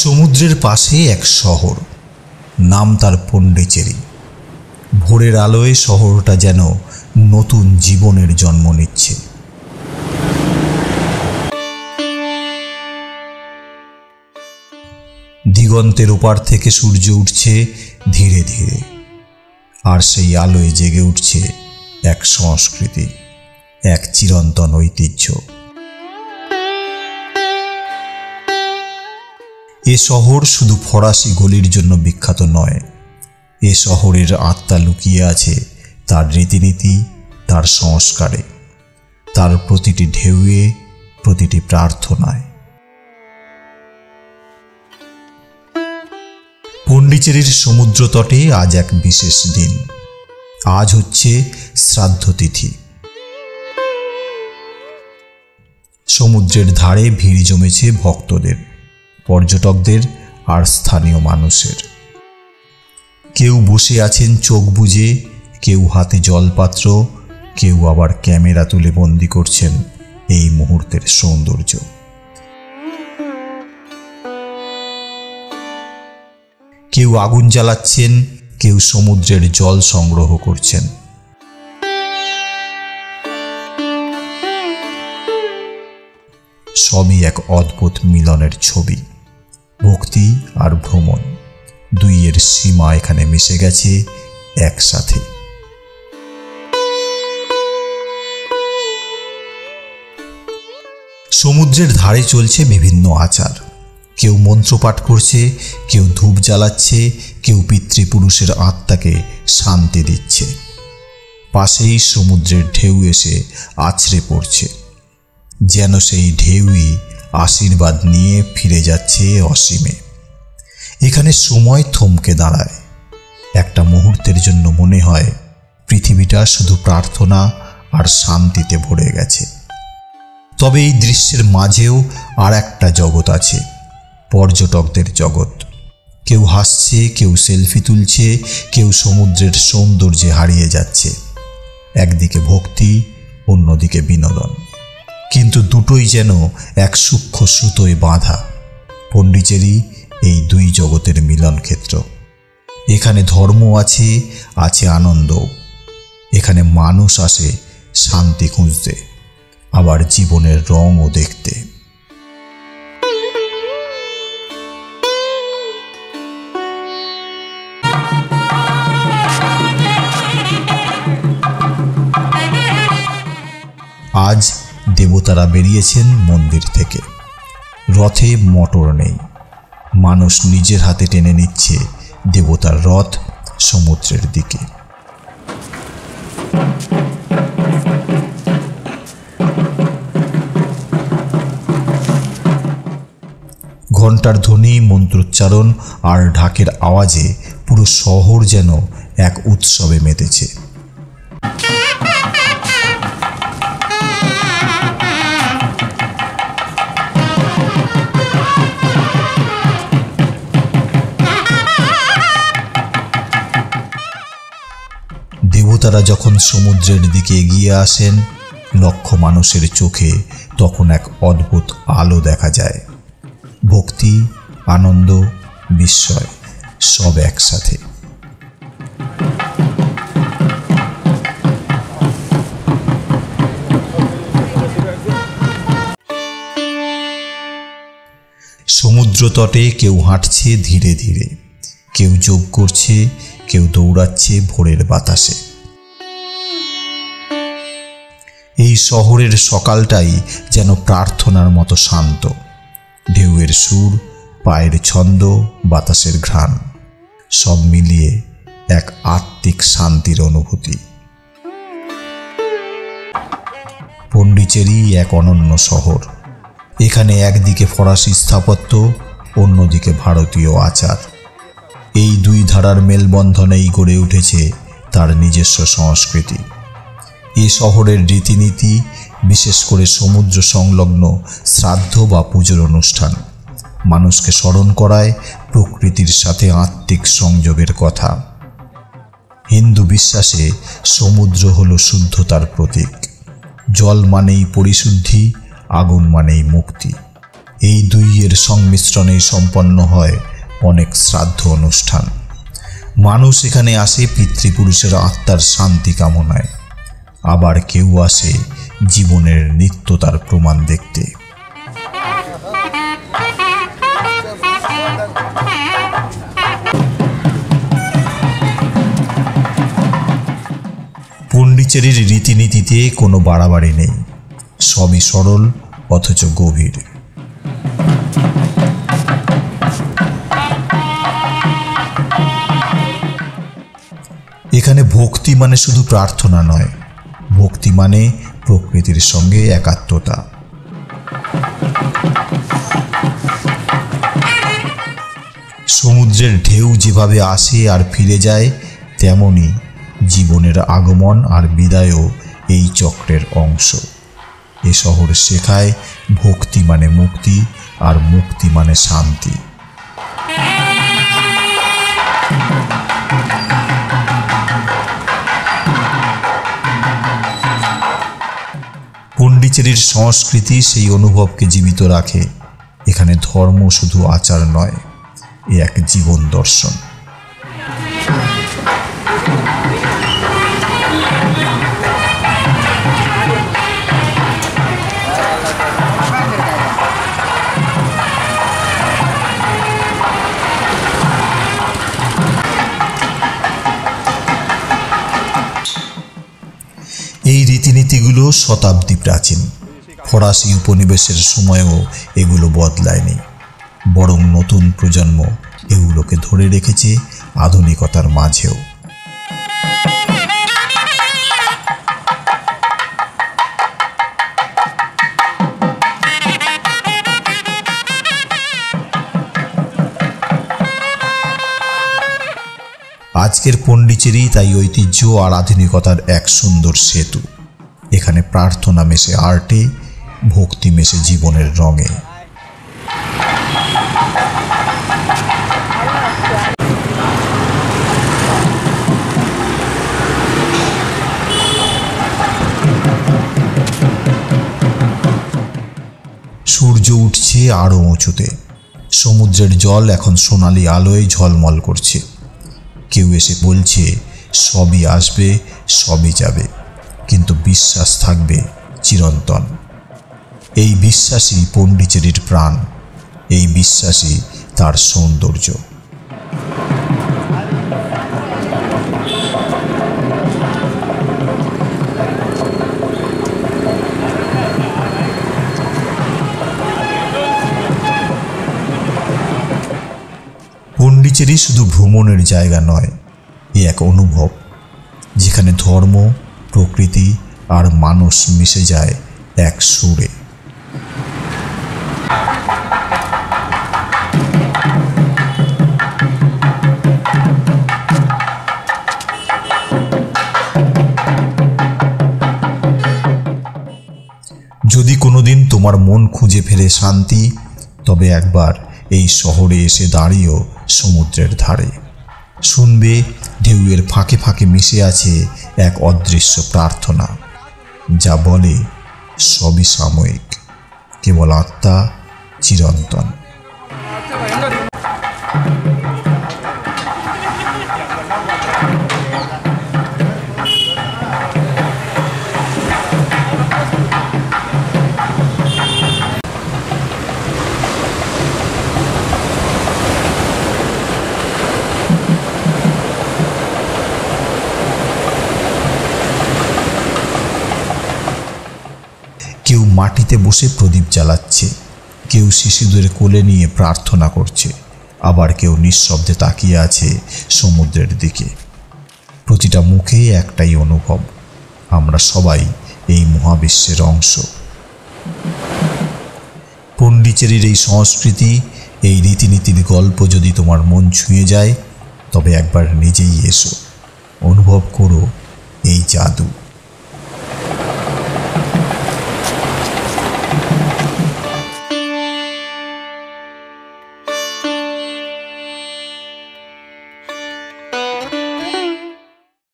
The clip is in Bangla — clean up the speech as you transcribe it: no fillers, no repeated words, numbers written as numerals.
সমুদ্রের পাশে এক শহর, নাম তার পণ্ডিচেরি। ভোরের আলোয় শহরটা যেন নতুন জীবনের জন্ম নিচ্ছে। দিগন্তের ওপার থেকে সূর্য উঠছে ধীরে ধীরে, আর সেই আলোয় জেগে উঠছে এক সংস্কৃতি, এক চিরন্তন ঐতিহ্য। এ শহর শুধু ফরাসি গলির জন্য বিখ্যাত নয়, এ শহরের আত্মা লুকিয়ে আছে তার রীতিনীতি, তার সংস্কারে, তার প্রতিটি ঢেউয়ে, প্রতিটি প্রার্থনায়। পণ্ডিচেরির সমুদ্রতটে আজ এক বিশেষ দিন। আজ হচ্ছে শ্রাদ্ধ তিথি। সমুদ্রের ধারে ভিড় জমেছে ভক্তদের, পর্যটকদের আর স্থানীয় মানুষের। কেউ বসে আছেন চোখ বুজে, কেউ হাতে জলপাত্র, কেউ আবার ক্যামেরা তুলে বন্দি করছেন এই মুহূর্তের সৌন্দর্য। কেউ আগুন জ্বালাচ্ছেন, কেউ সমুদ্রের জল সংগ্রহ করছেন। সবই এক অদ্ভুত মিলনের ছবি। ভক্তি আর ভ্রমণ, দুইয়ের সীমা এখানে মিশে গেছে একসাথে। সমুদ্রের ধারে চলছে বিভিন্ন আচার। কেউ মন্ত্রপাঠ করছে, কেউ ধূপ জ্বালাচ্ছে, কেউ পিতৃপুরুষের আত্মাকে শান্তি দিচ্ছে। পাশেই সমুদ্রের ঢেউ এসে আছড়ে পড়ছে, যেন সেই ঢেউই আশীর্বাদ নিয়ে ফিরে যাচ্ছে অসীমে। এখানে সময় থমকে দাঁড়ায়। একটা মুহূর্তের জন্য মনে হয় পৃথিবীটা শুধু প্রার্থনা আর শান্তিতে ভরে গেছে। তবে এই দৃশ্যের মাঝেও আর একটা জগৎ আছে, পর্যটকদের জগৎ। কেউ হাসছে, কেউ সেলফি তুলছে, কেউ সমুদ্রের সৌন্দর্যে হারিয়ে যাচ্ছে। একদিকে ভক্তি, অন্যদিকে বিনোদন, কিন্তু দুটোই যেন এক সূক্ষ্ম সুতোয় বাঁধা। পণ্ডিচেরি এই দুই জগতের মিলন ক্ষেত্র। এখানে ধর্ম আছে, আছে আনন্দ। এখানে মানুষ আসে শান্তি খুঁজতে, আবার জীবনের রঙও দেখতে। আজ দেবতারা বেরিয়েছেন মন্দির থেকে। রথে মোটর নেই, মানুষ নিজের হাতে টেনে নিচ্ছে দেবতার রথ সমুদ্রের দিকে। ঘণ্টার ধ্বনি, মন্ত্রোচ্চারণ আর ঢাকের আওয়াজে পুরো শহর যেন এক উৎসবে মেতেছে। দেবতারা যখন সমুদ্রের দিকে এগিয়ে আসেন, লক্ষ মানুষের চোখে তখন এক অদ্ভুত আলো দেখা যায়। ভক্তি, আনন্দ, বিস্ময় সব একসাথে। সমুদ্রতটে কেউ হাঁটছে ধীরে ধীরে, কেউ যোগ করছে, কেউ দৌড়াচ্ছে ভোরের বাতাসে। এই শহরের সকালটাই যেন প্রার্থনার মতো শান্ত। ঢেউয়ের সুর, পায়ের ছন্দ, বাতাসের ঘ্রাণ, সব মিলিয়ে এক আত্মিক শান্তির অনুভূতি। পণ্ডিচেরি এক অনন্য শহর। এখানে একদিকে ফরাসি স্থাপত্য, অন্যদিকে ভারতীয় আচার। এই দুই ধারার মেলবন্ধনেই গড়ে উঠেছে তার নিজস্ব সংস্কৃতি। এ শহরের রীতিনীতি, বিশেষ করে সমুদ্র সংলগ্ন শ্রাদ্ধ বা পুজোর অনুষ্ঠান, মানুষকে স্মরণ করায় প্রকৃতির সাথে আত্মিক সংযোগের কথা। হিন্দু বিশ্বাসে সমুদ্র হলো শুদ্ধতার প্রতীক। জল মানেই পরিশুদ্ধি, আগুন মানেই মুক্তি। এই দুইয়ের সংমিশ্রণেই সম্পন্ন হয় অনেক শ্রাদ্ধ অনুষ্ঠান। মানুষ এখানে আসে পিতৃপুরুষের আত্মার শান্তি কামনায়, আবার কেউ আসে জীবনের নিত্যতার প্রমাণ দেখতে। পণ্ডিচেরির রীতিনীতিতে কোনো বাড়াবাড়ি নেই, সবই সরল অথচ গভীর। এখানে ভক্তি মানে শুধু প্রার্থনা নয়, ভক্তি মানে প্রকৃতির সঙ্গে একাত্মতা। সমুদ্রের ঢেউ যেভাবে আসে আর ফিরে যায়, তেমনি জীবনের আগমন আর বিদায়ও এই চক্রের অংশ। এ শহর শেখায় ভক্তি মানে মুক্তি, আর মুক্তি মানে শান্তি। পণ্ডিচেরির সংস্কৃতি সেই অনুভবকে জীবিত রাখে। এখানে ধর্ম শুধু আচার নয়, এ এক জীবন দর্শন। এই রীতিনীতিগুলো শতাব্দী প্রাচীন। ফরাসি উপনিবেশের সময়েও এগুলো বদলায়নি, বরং নতুন প্রজন্ম এগুলোকে ধরে রেখেছে আধুনিকতার মাঝেও। আজকের পণ্ডিচেরি তাই ঐতিহ্য আর আধুনিকতার এক সুন্দর সেতু। এখানে প্রার্থনা মেশে আর্টে, ভক্তি মেশে জীবনের রঙে। সূর্য উঠছে আরও উঁচুতে, সমুদ্রের জল এখন সোনালি আলোয় ঝলমল করছে। কেউ এসে বলছে সবই আসবে, সবই যাবে, কিন্তু বিশ্বাস থাকবে চিরন্তন। এই বিশ্বাসই পণ্ডিচেরির প্রাণ, এই বিশ্বাসই তার সৌন্দর্য। পণ্ডিচেরি শুধু ভ্রমণের জায়গা নয়, এ এক অনুভব যেখানে ধর্ম, প্রকৃতি আর মানুষ মিশে যায় এক সুরে। যদি কোনোদিন তোমার মন খুঁজে ফেরে শান্তি, তবে একবার এই শহরে এসে দাঁড়িয়েও সমুদ্রের ধারে শুনবে ঢেউয়ের ফাঁকে ফাঁকে মিশে আছে এক অদৃশ্য প্রার্থনা, যা বলে সবই সাময়িক, কেবল আত্মা চিরন্তন। কেউ মাটিতে বসে প্রদীপ জ্বালাচ্ছে, কেউ শিশুদের কোলে নিয়ে প্রার্থনা করছে, আবার কেউ নিঃশব্দে তাকিয়ে আছে সমুদ্রের দিকে। প্রতিটা মুখে একটাই অনুভব, আমরা সবাই এই মহাবিশ্বের অংশ। পণ্ডিচেরির এই সংস্কৃতি, এই রীতিনীতির গল্প যদি তোমার মন ছুঁয়ে যায়, তবে একবার নিজেই এসো, অনুভব করো এই জাদু।